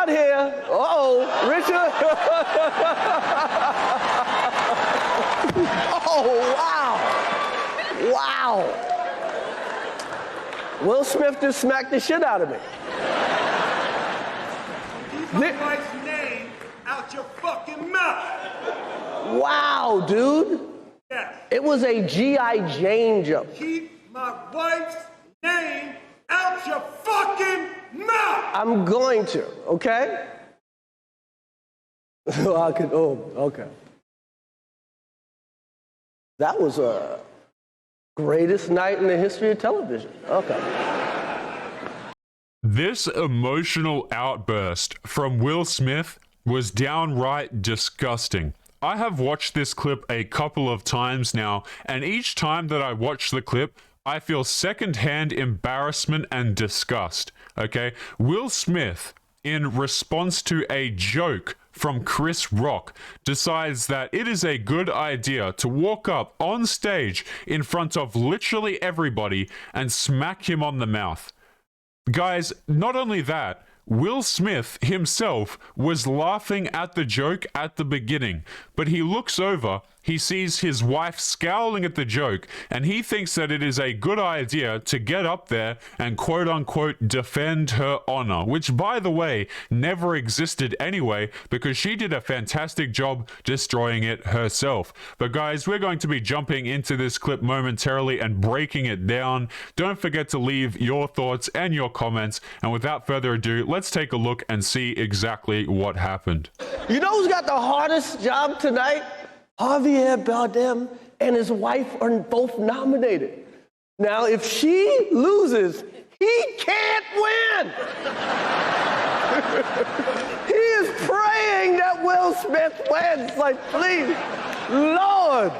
out here. Uh-oh, Richard. Oh, wow. Wow. Will Smith just smacked the shit out of me. Keep my wife's name out your fucking mouth. Wow, dude. Yes. It was a G.I. Jane jump. Keep my wife's name out your fucking mouth. I'm going to, okay? Okay. That was a greatest night in the history of television. Okay. This emotional outburst from Will Smith was downright disgusting. I have watched this clip a couple of times now, and each time that I watch the clip, I feel secondhand embarrassment and disgust, okay? Will Smith, in response to a joke from Chris Rock, decides that it is a good idea to walk up on stage in front of literally everybody and smack him on the mouth. Guys, not only that, Will Smith himself was laughing at the joke at the beginning, but he looks over, he sees his wife scowling at the joke, and he thinks that it is a good idea to get up there and quote-unquote defend her honor, which, by the way, never existed anyway, because she did a fantastic job destroying it herself. But guys, we're going to be jumping into this clip momentarily and breaking it down. Don't forget to leave your thoughts and your comments, and without further ado, let's take a look and see exactly what happened. You know who's got the hardest job tonight? Javier Bardem and his wife are both nominated. Now, if she loses, he can't win. He is praying that Will Smith wins. Like, please, Lord.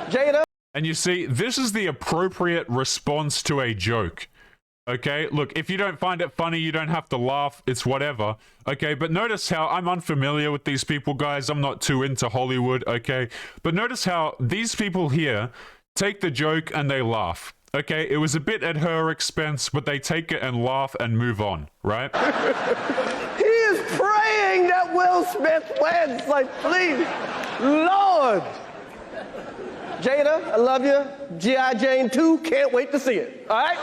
Jada? And you see, this is the appropriate response to a joke. Okay, look, if you don't find it funny, you don't have to laugh, it's whatever. Okay, but notice how I'm unfamiliar with these people, guys. I'm not too into Hollywood, okay? But notice how these people here take the joke and they laugh. Okay, it was a bit at her expense, but they take it and laugh and move on, right? He is praying that Will Smith wins. Like, please, Lord. Jada, I love you. G.I. Jane 2, can't wait to see it. All right?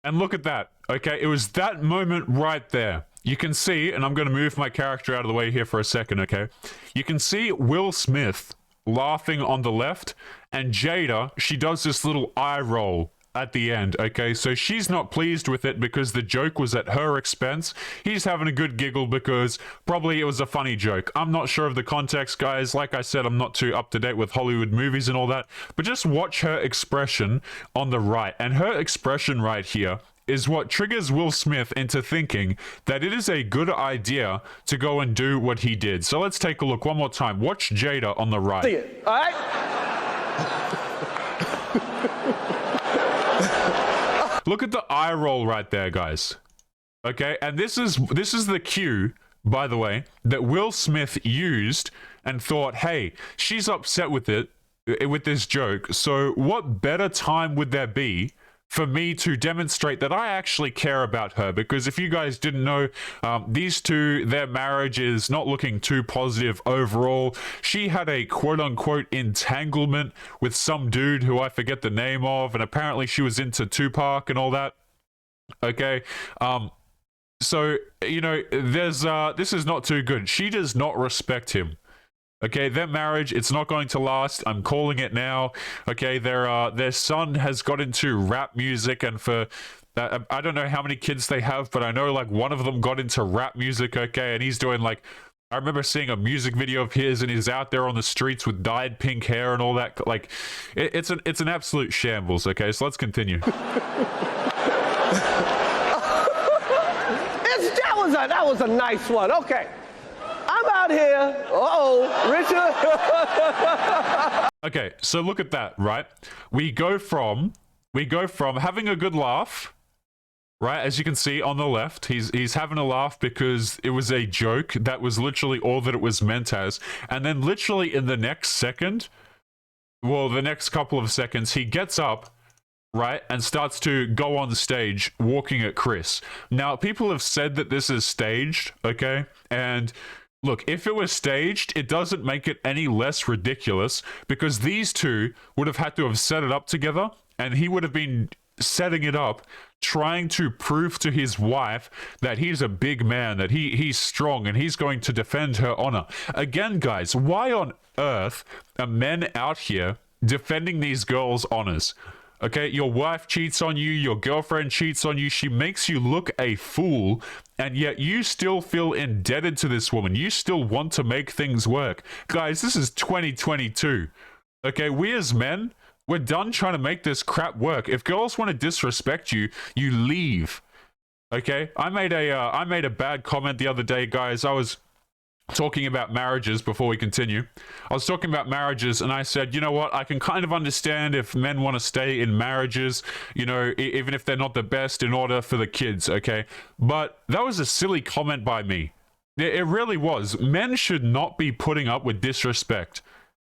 And look at that, okay? It was that moment right there. You can see, and I'm going to move my character out of the way here for a second, okay? You can see Will Smith laughing on the left, and Jada, she does this little eye roll at the end, okay? So she's not pleased with it because the joke was at her expense. He's having a good giggle because probably it was a funny joke. I'm not sure of the context, guys. Like I said, I'm not too up to date with Hollywood movies and all that, but just watch her expression on the right. And her expression right here is what triggers Will Smith into thinking that it is a good idea to go and do what he did. So let's take a look one more time. Watch Jada on the right. See it, all right? Look at the eye roll right there, guys. Okay, and this is the cue, by the way, that Will Smith used and thought, hey, she's upset with this joke, so what better time would there be for me to demonstrate that I actually care about her? Because if you guys didn't know, these two, their marriage is not looking too positive overall. She had a quote-unquote entanglement with some dude who I forget the name of, and apparently she was into Tupac and all that. Okay, so, you know, this is not too good. She does not respect him. Okay, their marriage, it's not going to last. I'm calling it now. Okay, their son has got into rap music, and for I don't know how many kids they have, but I know like one of them got into rap music. Okay, and he's doing like, I remember seeing a music video of his, and he's out there on the streets with dyed pink hair and all that. Like, it's an absolute shambles. Okay, so let's continue. That was a nice one. Okay. I'm out here. Richard. Okay, so look at that, right? We go from having a good laugh, right? As you can see on the left, he's having a laugh because it was a joke. That was literally all that it was meant as. And then literally in the next second, well, the next couple of seconds, he gets up right, and starts to go on stage walking at Chris. Now, people have said that this is staged, okay? And look, if it was staged, it doesn't make it any less ridiculous because these two would have had to have set it up together, and he would have been setting it up, trying to prove to his wife that he's a big man, that he's strong, and he's going to defend her honor. Again, guys, why on earth are men out here defending these girls' honors? Okay, your wife cheats on you, your girlfriend cheats on you, she makes you look a fool, and yet you still feel indebted to this woman. You still want to make things work. Guys, this is 2022. Okay, we as men, we're done trying to make this crap work. If girls want to disrespect you, you leave. Okay? I made a bad comment the other day, guys. I was talking about marriages before we continue. I was talking about marriages and I said, you know what? I can kind of understand if men want to stay in marriages, you know, even if they're not the best in order for the kids, okay? But that was a silly comment by me. It really was. Men should not be putting up with disrespect.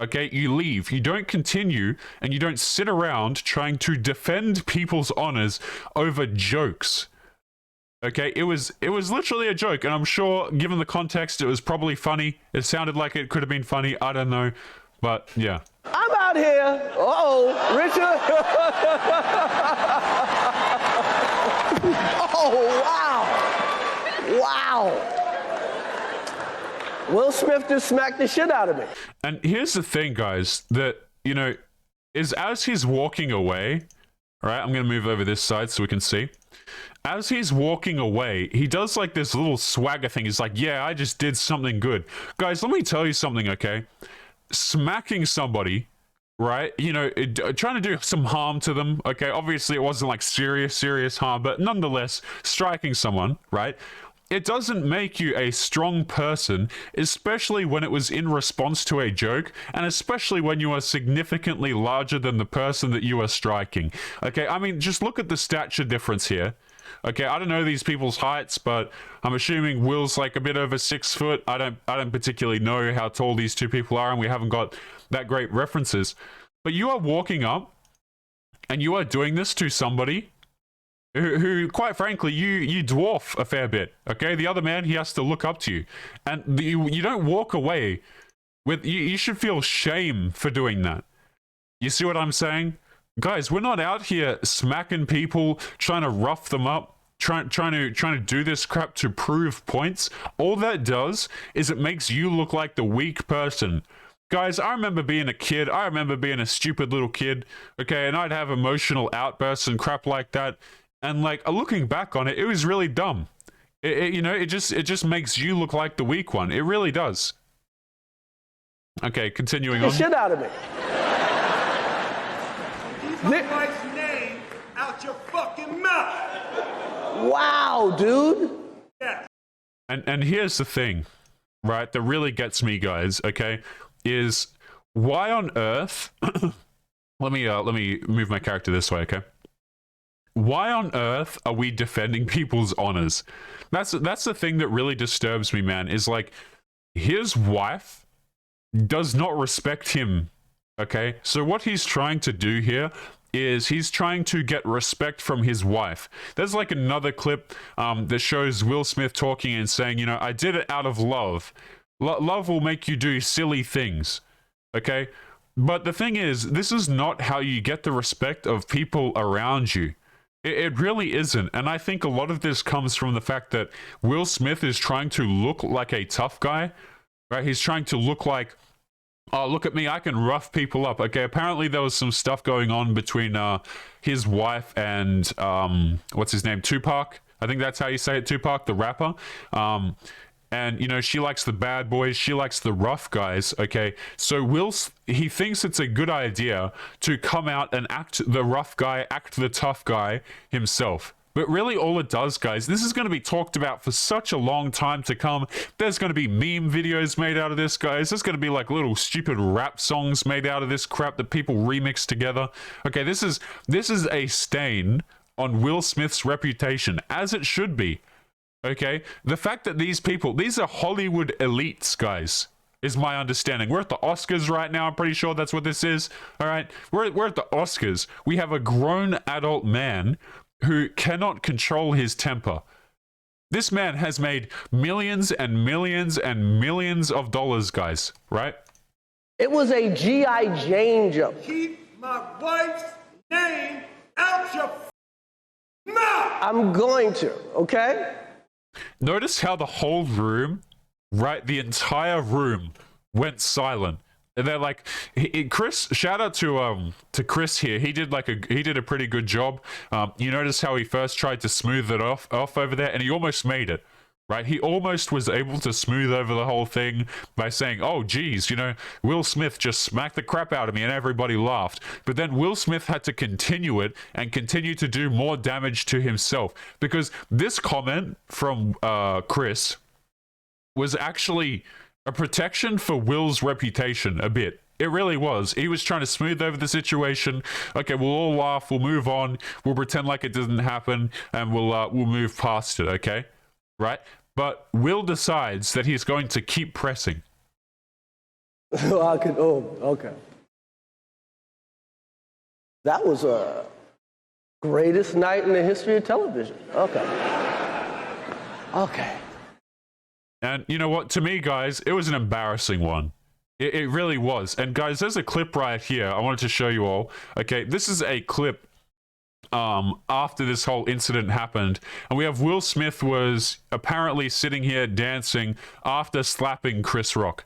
Okay, you leave. You don't continue, and you don't sit around trying to defend people's honors over jokes. Okay, it was literally a joke, and I'm sure, given the context, it was probably funny. It sounded like it could have been funny. I don't know, but yeah. I'm out here. Uh-oh, Richard. Oh, wow. Wow. Will Smith just smacked the shit out of me. And here's the thing, guys, that, you know, is as he's walking away, all right, I'm going to move over this side so we can see. As he's walking away, he does like this little swagger thing. He's like, yeah, I just did something good. Guys, let me tell you something, okay? Smacking somebody, right, you know, trying to do some harm to them, okay? Obviously, it wasn't like serious harm, but nonetheless, striking someone, right? It doesn't make you a strong person, especially when it was in response to a joke, and especially when you are significantly larger than the person that you are striking. Okay, I mean, just look at the stature difference here. Okay, I don't know these people's heights, but I'm assuming Will's like a bit over 6 foot. I don't particularly know how tall these two people are, and we haven't got that great references. But you are walking up, and you are doing this to somebody who quite frankly, you dwarf a fair bit, okay? The other man, he has to look up to you. And you don't walk away with... You should feel shame for doing that. You see what I'm saying? Guys, we're not out here smacking people, trying to rough them up, trying to do this crap to prove points. All that does is it makes you look like the weak person. Guys, I remember being a kid. I remember being a stupid little kid, okay? And I'd have emotional outbursts and crap like that. And like looking back on it, it was really dumb. You know, it just makes you look like the weak one. It really does. Okay, continuing on. The shit out of me. Keep my wife's name out your fucking mouth. Wow, dude. Yeah. And here's the thing, right? That really gets me, guys. Okay, is why on earth? let me move my character this way. Okay. Why on earth are we defending people's honors? That's the thing that really disturbs me, man, is like his wife does not respect him, okay? So what he's trying to do here is he's trying to get respect from his wife. There's like another clip that shows Will Smith talking and saying, you know, I did it out of love. Love will make you do silly things, okay? But the thing is, this is not how you get the respect of people around you. It really isn't. And I think a lot of this comes from the fact that Will Smith is trying to look like a tough guy, right? He's trying to look like, oh, look at me, I can rough people up. Okay, apparently there was some stuff going on between his wife and, what's his name, Tupac? I think that's how you say it, Tupac, the rapper. And, you know, she likes the bad boys. She likes the rough guys, okay? So he thinks it's a good idea to come out and act the rough guy, act the tough guy himself. But really all it does, guys, this is going to be talked about for such a long time to come. There's going to be meme videos made out of this, guys. There's going to be like little stupid rap songs made out of this crap that people remix together. Okay, this is a stain on Will Smith's reputation, as it should be. Okay, the fact that these are Hollywood elites, guys. is my understanding. We're at the Oscars right now. I'm pretty sure that's what this is. All right. We're at the Oscars. We have a grown adult man who cannot control his temper. This man has made millions and millions and millions of dollars, guys, right? It was a G.I. Jane jump. Keep my wife's name out your mouth! I'm going to, okay? Notice how the whole room, right, the entire room went silent. And they're like, Chris, shout out to Chris here. He did a pretty good job. You notice how he first tried to smooth it off over there, and he almost made it. Right, he almost was able to smooth over the whole thing by saying, "Oh, geez, you know, Will Smith just smacked the crap out of me," and everybody laughed. But then Will Smith had to continue it and continue to do more damage to himself, because this comment from Chris was actually a protection for Will's reputation a bit. It really was. He was trying to smooth over the situation. Okay, we'll all laugh, we'll move on, we'll pretend like it didn't happen, and we'll move past it. Okay. Right? But Will decides that he's going to keep pressing. Okay. That was a greatest night in the history of television. Okay. And you know what? To me, guys, it was an embarrassing one. It really was. And guys, there's a clip right here I wanted to show you all. Okay, this is a clip after this whole incident happened, and we have Will Smith was apparently sitting here dancing after slapping Chris Rock.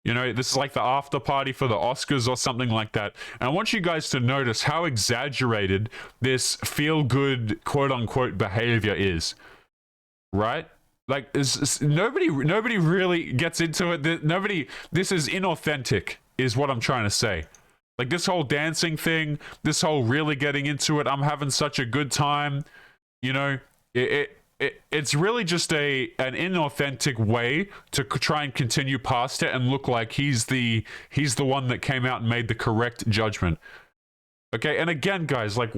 You know, this is like the after party for the Oscars or something like that. And I want you guys to notice how exaggerated this feel-good quote-unquote behavior is. Right? Like, nobody really gets into it. This is inauthentic, is what I'm trying to say. Like, this whole dancing thing, this whole really getting into it, I'm having such a good time, you know, it's really just an inauthentic way to try and continue past it and look like he's the one that came out and made the correct judgment. Okay, and again, guys, like,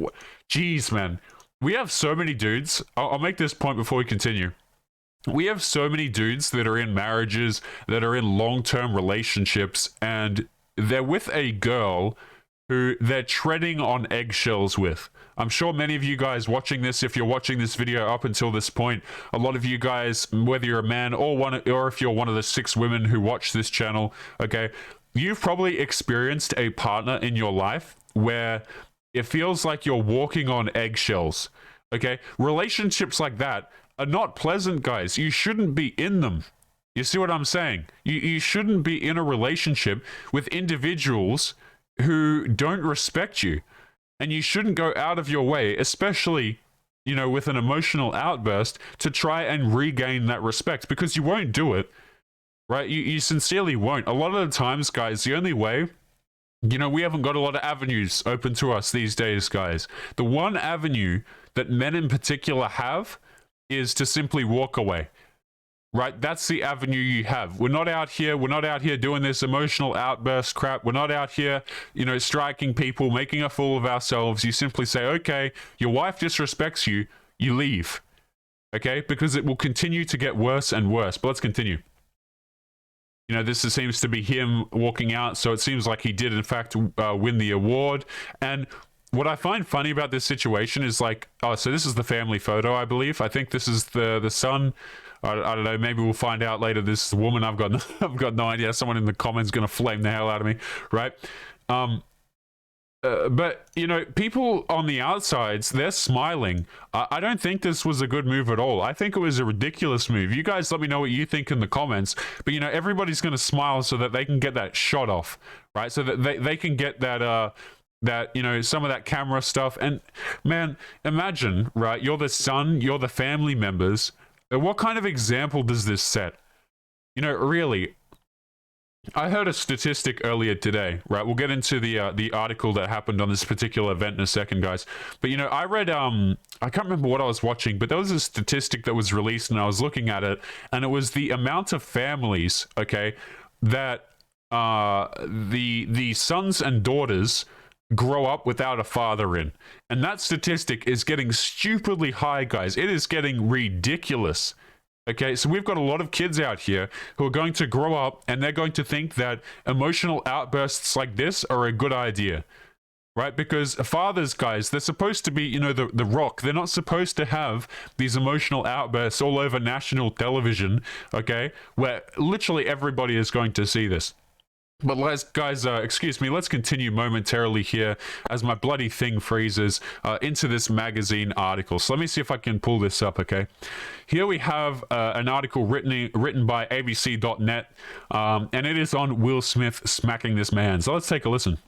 geez, man, we have so many dudes. I'll make this point before we continue. We have so many dudes that are in marriages, that are in long-term relationships, and they're with a girl who they're treading on eggshells with. I'm sure many of you guys watching this, if you're watching this video up until this point, a lot of you guys, whether you're a man or if you're one of the 6 women who watch this channel, okay, you've probably experienced a partner in your life where it feels like you're walking on eggshells, okay? Relationships like that are not pleasant, guys. You shouldn't be in them. You see what I'm saying? You shouldn't be in a relationship with individuals who don't respect you. And you shouldn't go out of your way, especially, you know, with an emotional outburst, to try and regain that respect, because you won't do it, right? You sincerely won't. A lot of the times, guys, the only way, you know, we haven't got a lot of avenues open to us these days, guys. The one avenue that men in particular have is to simply walk away. Right, that's the avenue you have. We're not out here doing this emotional outburst crap. We're not out here, you know, striking people, making a fool of ourselves. You simply say, okay, your wife disrespects you, you leave. Okay, because it will continue to get worse and worse. But let's continue. You know, this seems to be him walking out, so it seems like he did, in fact, win the award. And what I find funny about this situation is, like, oh, so this is the family photo, I believe. I think this is the son. I don't know. Maybe we'll find out later. This is the woman. I've got no idea. Someone in the comments going to flame the hell out of me, right? But you know, people on the outsides, they're smiling. I don't think this was a good move at all. I think it was a ridiculous move. You guys, let me know what you think in the comments. But you know, everybody's going to smile so that they can get that shot off, right? So that they can get that you know, some of that camera stuff. And man, imagine, right? You're the son. You're the family members. What kind of example does this set? You know, really, I heard a statistic earlier today, right? We'll get into the article that happened on this particular event in a second, guys. But, you know, I read, I can't remember what I was watching, but there was a statistic that was released, and I was looking at it, and it was the amount of families, okay, that the sons and daughters grow up without a father in. And that statistic is getting stupidly high, guys. It is getting ridiculous. Okay, so we've got a lot of kids out here who are going to grow up and they're going to think that emotional outbursts like this are a good idea. Right? Because fathers, guys, they're supposed to be, you know, the rock. They're not supposed to have these emotional outbursts all over national television, okay? Where literally everybody is going to see this. But guys, excuse me, let's continue momentarily here as my bloody thing freezes into this magazine article. So let me see if I can pull this up, okay? Here we have an article written by abc.net, and it is on Will Smith smacking this man. So let's take a listen.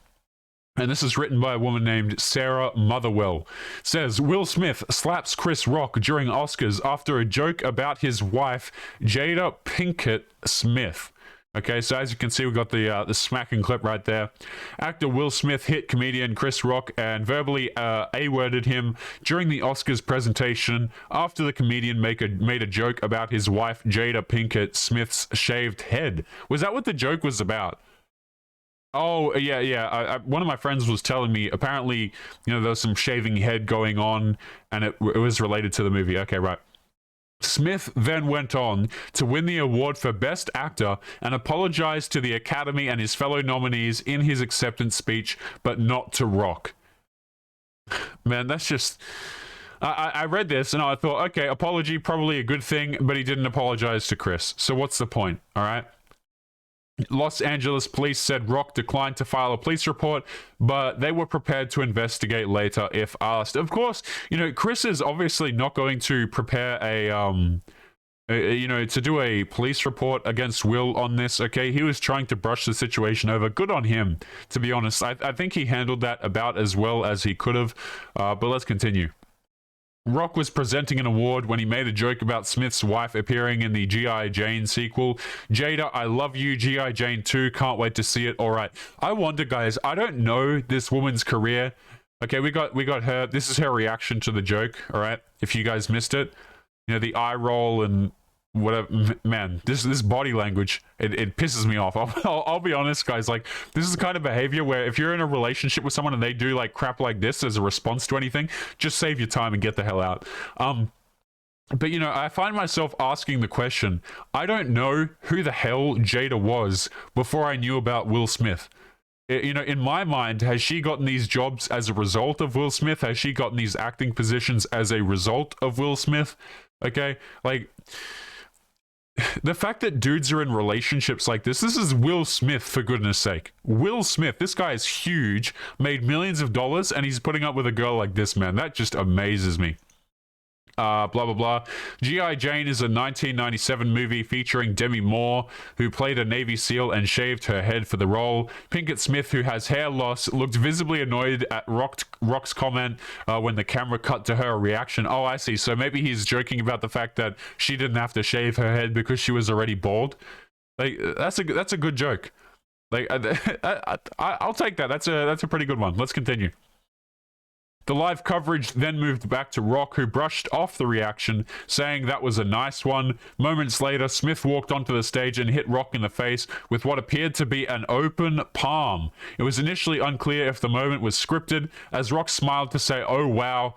And this is written by a woman named Sarah Motherwell. It says, Will Smith slaps Chris Rock during Oscars after a joke about his wife, Jada Pinkett Smith. Okay, so as you can see, we've got the smacking clip right there. Actor Will Smith hit comedian Chris Rock and verbally A-worded him during the Oscars presentation after the comedian made a joke about his wife, Jada Pinkett Smith's shaved head. Was that what the joke was about? Oh, yeah. One of my friends was telling me, apparently, you know, there was some shaving head going on, and it was related to the movie. Okay, right. Smith then went on to win the award for Best Actor and apologized to the Academy and his fellow nominees in his acceptance speech, but not to Rock. Man, that's just... I read this and I thought, okay, apology, probably a good thing, but he didn't apologize to Chris. So what's the point, all right? Los Angeles police said Rock declined to file a police report, but they were prepared to investigate later if asked. Of course, you know, Chris is obviously not going to prepare to do a police report against Will on this, okay? He was trying to brush the situation over. Good on him, to be honest. I think he handled that about as well as he could have, but let's continue. Rock was presenting an award when he made a joke about Smith's wife appearing in the G.I. Jane sequel. Jada, I love you. G.I. Jane 2, can't wait to see it. All right. I wonder, guys, I don't know this woman's career. Okay, we got her. This is her reaction to the joke, all right? If you guys missed it, you know, the eye roll and whatever. Man, this body language, it pisses me off. I'll be honest, guys. Like, this is the kind of behavior where if you're in a relationship with someone and they do like crap like this as a response to anything, just save your time and get the hell out. But you know, I find myself asking the question, I don't know who the hell Jada was before I knew about Will Smith. You know, in my mind, has she gotten these jobs as a result of Will Smith? Has she gotten these acting positions as a result of Will Smith? Okay, like... The fact that dudes are in relationships like this is Will Smith, for goodness sake. Will Smith, this guy is huge, made millions of dollars, and he's putting up with a girl like this, man. That just amazes me. Blah, blah, blah. G.I. Jane is a 1997 movie featuring Demi Moore, who played a Navy SEAL and shaved her head for the role. Pinkett Smith, who has hair loss, looked visibly annoyed at Rock's comment when the camera cut to her reaction. Oh, I see. So maybe he's joking about the fact that she didn't have to shave her head because she was already bald. Like, that's a good joke. Like, I'll take that. That's a pretty good one. Let's continue. The live coverage then moved back to Rock, who brushed off the reaction, saying that was a nice one. Moments later, Smith walked onto the stage and hit Rock in the face with what appeared to be an open palm. It was initially unclear if the moment was scripted, as Rock smiled to say, oh wow,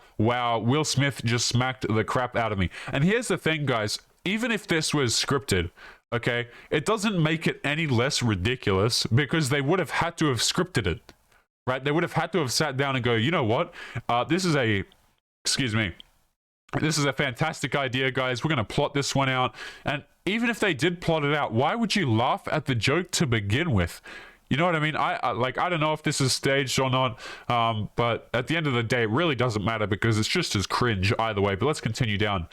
Will Smith just smacked the crap out of me. And here's the thing, guys, even if this was scripted, okay, it doesn't make it any less ridiculous because they would have had to have scripted it. Right? They would have had to have sat down and go, you know what? This is a fantastic idea, guys. We're going to plot this one out. And even if they did plot it out, why would you laugh at the joke to begin with? You know what I mean? I don't know if this is staged or not, but at the end of the day, it really doesn't matter because it's just as cringe either way. But let's continue down.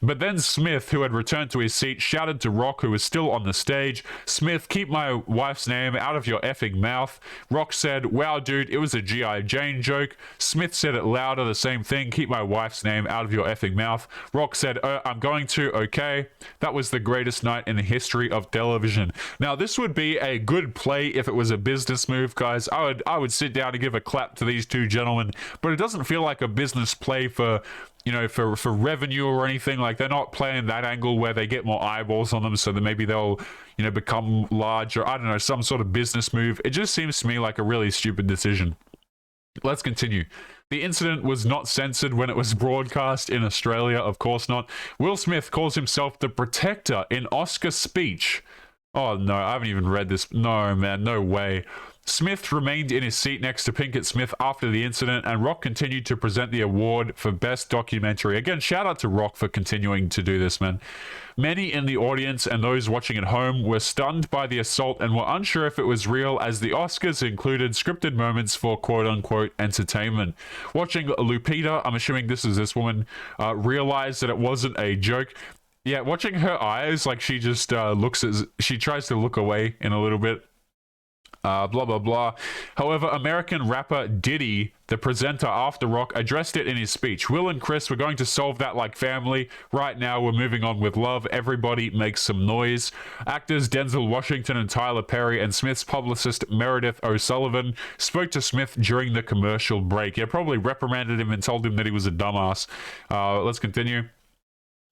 But then Smith, who had returned to his seat, shouted to Rock, who was still on the stage, Smith, keep my wife's name out of your effing mouth. Rock said, wow, dude, it was a G.I. Jane joke. Smith said it louder, the same thing, keep my wife's name out of your effing mouth. Rock said, I'm going to, okay. That was the greatest night in the history of television. Now, this would be a good play if it was a business move, guys. I would sit down and give a clap to these two gentlemen, but it doesn't feel like a business play for... you know, for revenue or anything. Like, they're not playing that angle where they get more eyeballs on them so that maybe they'll, you know, become large or, I don't know, some sort of business move. It just seems to me like a really stupid decision. Let's continue. The incident was not censored when it was broadcast in Australia, of course not. Will Smith calls himself the protector in Oscar speech. Oh no, I haven't even read this. No, man, no way. Smith remained in his seat next to Pinkett Smith after the incident, and Rock continued to present the award for Best Documentary. Again, shout out to Rock for continuing to do this, man. Many in the audience and those watching at home were stunned by the assault and were unsure if it was real, as the Oscars included scripted moments for quote-unquote entertainment. Watching Lupita, I'm assuming this is this woman, realized that it wasn't a joke. Yeah, watching her eyes, like she just she tries to look away in a little bit. Blah, blah, blah. However, American rapper Diddy, the presenter after Rock, addressed it in his speech. Will and Chris, we're going to solve that like family. Right now, we're moving on with love. Everybody makes some noise. Actors Denzel Washington and Tyler Perry and Smith's publicist Meredith O'Sullivan spoke to Smith during the commercial break. Yeah, probably reprimanded him and told him that he was a dumbass. Let's continue.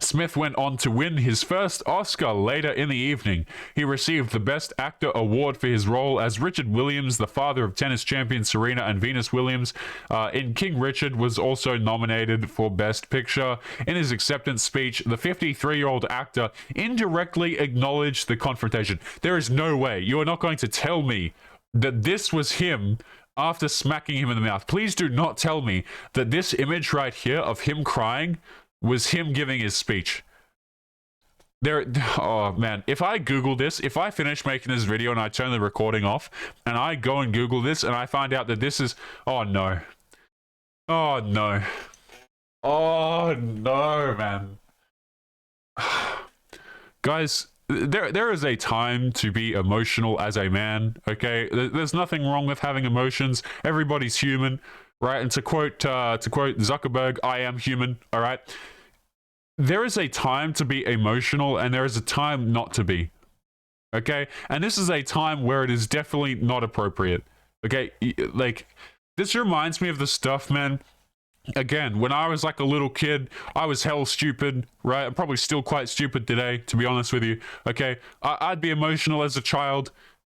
Smith went on to win his first Oscar later in the evening. He received the Best Actor award for his role as Richard Williams, the father of tennis champion Serena and Venus Williams. In King Richard was also nominated for Best Picture. In his acceptance speech, the 53-year-old actor indirectly acknowledged the confrontation. There is no way. You are not going to tell me that this was him after smacking him in the mouth. Please do not tell me that this image right here of him crying was him giving his speech. Oh man, if I Google this, if I finish making this video and I turn the recording off and I go and Google this and I find out that this is, oh no. Oh no. Oh no, man. Guys, there is a time to be emotional as a man, okay? There's nothing wrong with having emotions. Everybody's human, right? And to quote Zuckerberg, I am human, all right? There is a time to be emotional and there is a time not to be, okay? And this is a time where it is definitely not appropriate, okay? Like, this reminds me of the stuff, man. Again, when I was like a little kid, I was hell stupid, right? I'm probably still quite stupid today, to be honest with you, okay? I'd be emotional as a child.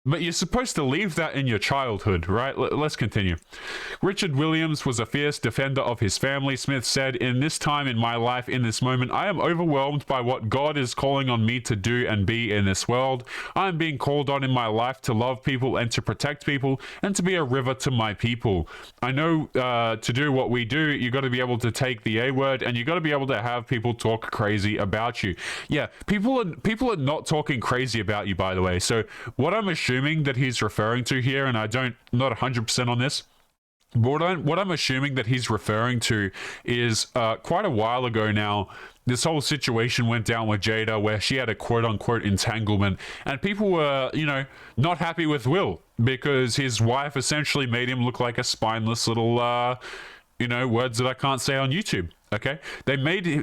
But you're supposed to leave that in your childhood, right? Let's continue. Richard Williams was a fierce defender of his family. Smith said, "In this time in my life, in this moment, I am overwhelmed by what God is calling on me to do and be in this world. I am being called on in my life to love people and to protect people and to be a river to my people. I know to do what we do, you got to be able to take the A word and you got to be able to have people talk crazy about you." Yeah, people are not talking crazy about you, by the way. So what I'm assuming that he's referring to here, and not 100% on this, but what I'm assuming that he's referring to is quite a while ago now, this whole situation went down with Jada where she had a quote-unquote entanglement, and people were, not happy with Will because his wife essentially made him look like a spineless little, words that I can't say on YouTube. Okay,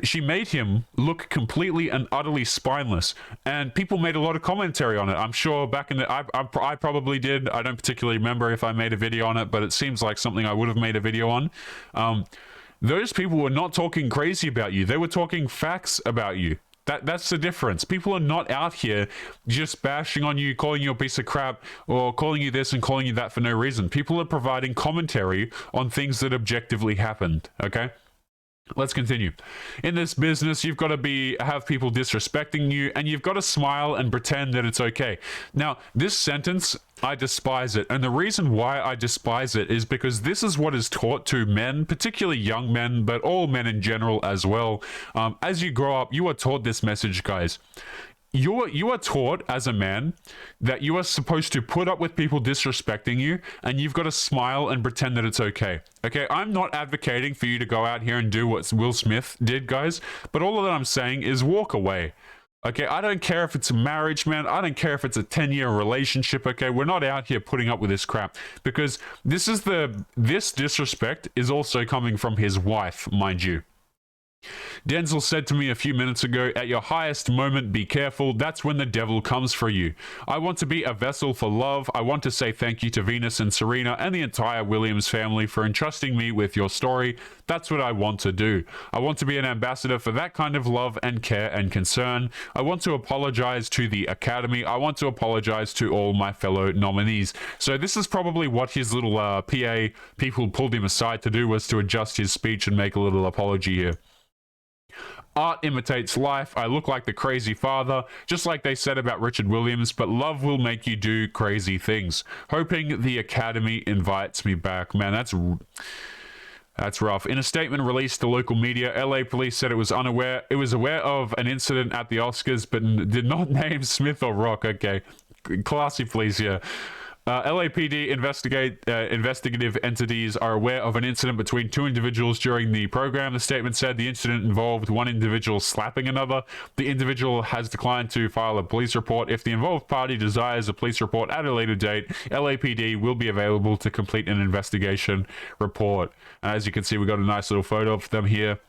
she made him look completely and utterly spineless, and people made a lot of commentary on it. I'm sure back in the, I probably did. I don't particularly remember if I made a video on it, but it seems like something I would have made a video on. Those people were not talking crazy about you. They were talking facts about you. That's the difference. People are not out here just bashing on you, calling you a piece of crap, or calling you this and calling you that for no reason. People are providing commentary on things that objectively happened. Okay. Let's continue. In this business, you've got to have people disrespecting you, and you've got to smile and pretend that it's okay. Now, this sentence, I despise it. And the reason why I despise it is because this is what is taught to men, particularly young men, but all men in general as well. As you grow up, you are taught this message, guys. You are taught as a man that you are supposed to put up with people disrespecting you, and you've got to smile and pretend that it's okay. Okay, I'm not advocating for you to go out here and do what Will Smith did, guys, but all that I'm saying is walk away. Okay, I don't care if it's a marriage, man. I don't care if it's a 10-year relationship, okay? We're not out here putting up with this crap, because this disrespect is also coming from his wife, mind you. Denzel said to me a few minutes ago, at your highest moment, be careful. That's when the devil comes for you. I want to be a vessel for love. I want to say thank you to Venus and Serena and the entire Williams family for entrusting me with your story. That's what I want to do. I want to be an ambassador for that kind of love and care and concern. I want to apologize to the Academy. I want to apologize to all my fellow nominees. So this is probably what his little PA people pulled him aside to do, was to adjust his speech and make a little apology here. Art imitates life. I look like the crazy father, just like they said about Richard Williams, but love will make you do crazy things. Hoping the Academy invites me back. Man, that's rough. In a statement released to local media, LA police said it was aware of an incident at the Oscars, but did not name Smith or Rock. Okay, classy police here. LAPD investigative entities are aware of an incident between two individuals during the program. The statement said the incident involved one individual slapping another. The individual has declined to file a police report. If the involved party desires a police report at a later date, LAPD will be available to complete an investigation report. As you can see, we got a nice little photo of them here.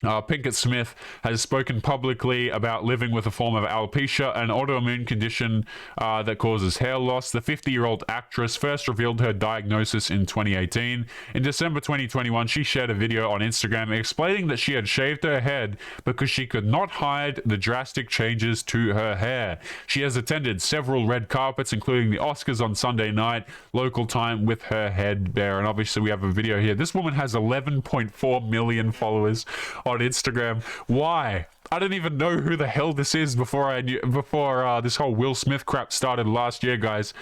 Pinkett Smith has spoken publicly about living with a form of alopecia, an autoimmune condition that causes hair loss. The 50-year-old actress first revealed her diagnosis in 2018. In December 2021, she shared a video on Instagram explaining that she had shaved her head because she could not hide the drastic changes to her hair. She has attended several red carpets, including the Oscars on Sunday night, local time, with her head bare. And obviously we have a video here. This woman has 11.4 million followers on Instagram. Why? I didn't even know who the hell this is before this whole Will Smith crap started last year, guys.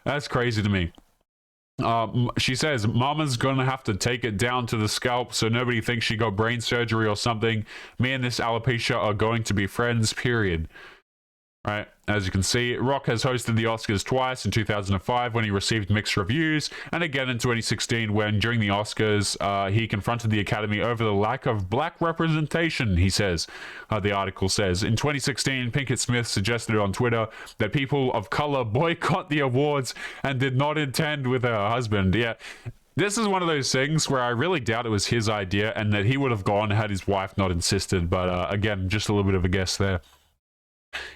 That's crazy to me. She says, Mama's gonna have to take it down to the scalp so nobody thinks she got brain surgery or something. Me and this alopecia are going to be friends, period. Right, as you can see, Rock has hosted the Oscars twice, in 2005 when he received mixed reviews, and again in 2016 when, during the Oscars, he confronted the Academy over the lack of black representation, he says. The article says, in 2016, Pinkett Smith suggested on Twitter that people of color boycott the awards and did not intend with her husband. Yeah. This is one of those things where I really doubt it was his idea and that he would have gone had his wife not insisted, but again, just a little bit of a guess there.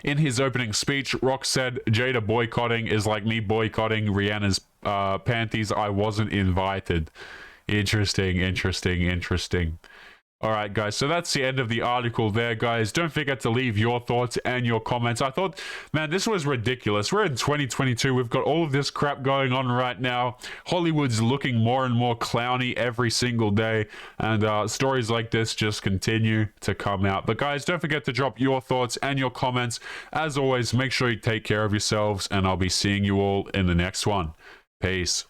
In his opening speech, Rock said, Jada boycotting is like me boycotting Rihanna's panties. I wasn't invited. Interesting. All right, guys, so that's the end of the article there, guys. Don't forget to leave your thoughts and your comments. I thought, man, this was ridiculous. We're in 2022. We've got all of this crap going on right now. Hollywood's looking more and more clowny every single day, and stories like this just continue to come out. But, guys, don't forget to drop your thoughts and your comments. As always, make sure you take care of yourselves, and I'll be seeing you all in the next one. Peace.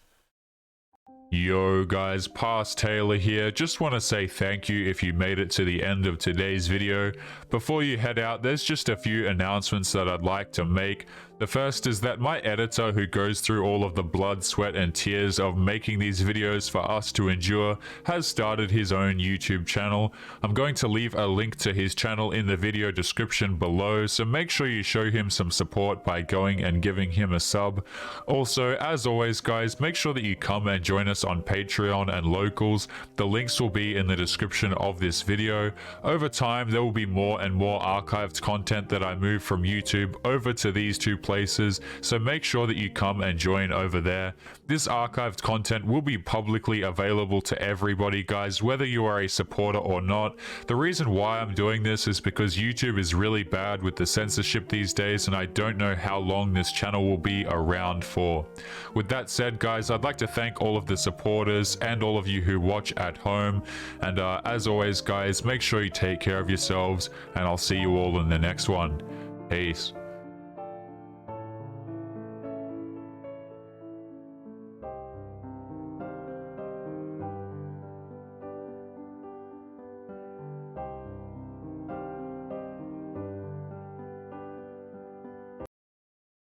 Yo guys, Past Taylor here. Just want to say thank you if you made it to the end of today's video. Before you head out, there's just a few announcements that I'd like to make. The first is that my editor, who goes through all of the blood, sweat, and tears of making these videos for us to endure, has started his own YouTube channel. I'm going to leave a link to his channel in the video description below, so make sure you show him some support by going and giving him a sub. Also, as always guys, make sure that you come and join us on Patreon and Locals. The links will be in the description of this video. Over time, there will be more and more archived content that I move from YouTube over to these two places, so make sure that you come and join over there. This archived content will be publicly available to everybody, guys, whether you are a supporter or not. The reason why I'm doing this is because YouTube is really bad with the censorship these days, and I don't know how long this channel will be around for. With that said, guys, I'd like to thank all of the supporters and all of you who watch at home, and as always guys, make sure you take care of yourselves, and I'll see you all in the next one. Peace.